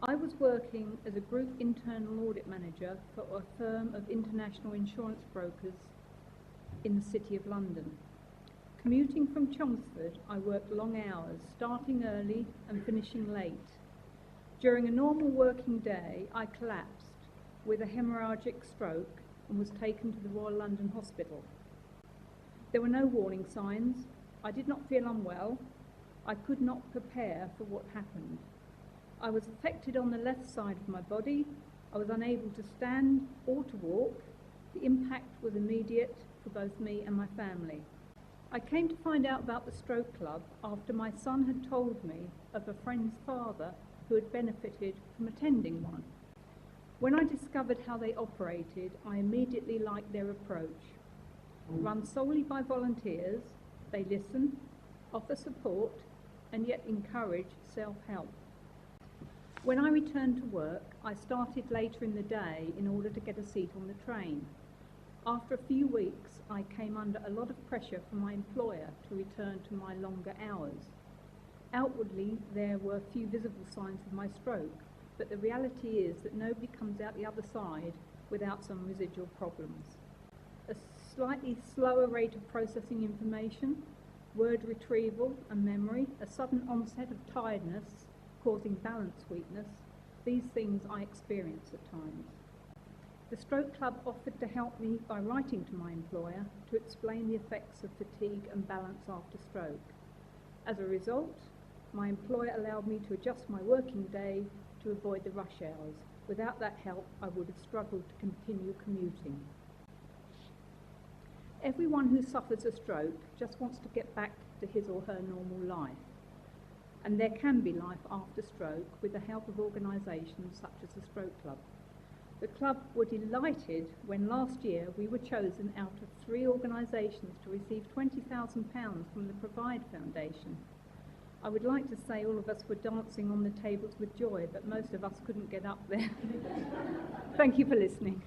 I was working as a group internal audit manager for a firm of international insurance brokers in the City of London. Commuting from Chelmsford, I worked long hours, starting early and finishing late. During a normal working day, I collapsed with a hemorrhagic stroke and was taken to the Royal London Hospital. There were no warning signs. I did not feel unwell. I could not prepare for what happened. I was affected on the left side of my body. I was unable to stand or to walk. The impact was immediate for both me and my family. I came to find out about the stroke club after my son had told me of a friend's father who had benefited from attending one. When I discovered how they operated, I immediately liked their approach. Run solely by volunteers, they listen, offer support, and yet encourage self-help. When I returned to work, I started later in the day in order to get a seat on the train. After a few weeks, I came under a lot of pressure from my employer to return to my longer hours. Outwardly, there were few visible signs of my stroke, but the reality is that nobody comes out the other side without some residual problems. A slightly slower rate of processing information, word retrieval and memory, a sudden onset of tiredness causing balance weakness, these things I experience at times. The Stroke Club offered to help me by writing to my employer to explain the effects of fatigue and balance after stroke. As a result, my employer allowed me to adjust my working day to avoid the rush hours. Without that help, I would have struggled to continue commuting. Everyone who suffers a stroke just wants to get back to his or her normal life. And there can be life after stroke with the help of organisations such as the Stroke Club. The club were delighted when last year we were chosen out of 3 organisations to receive £20,000 from the Provide Foundation. I would like to say all of us were dancing on the tables with joy, but most of us couldn't get up there. Thank you for listening.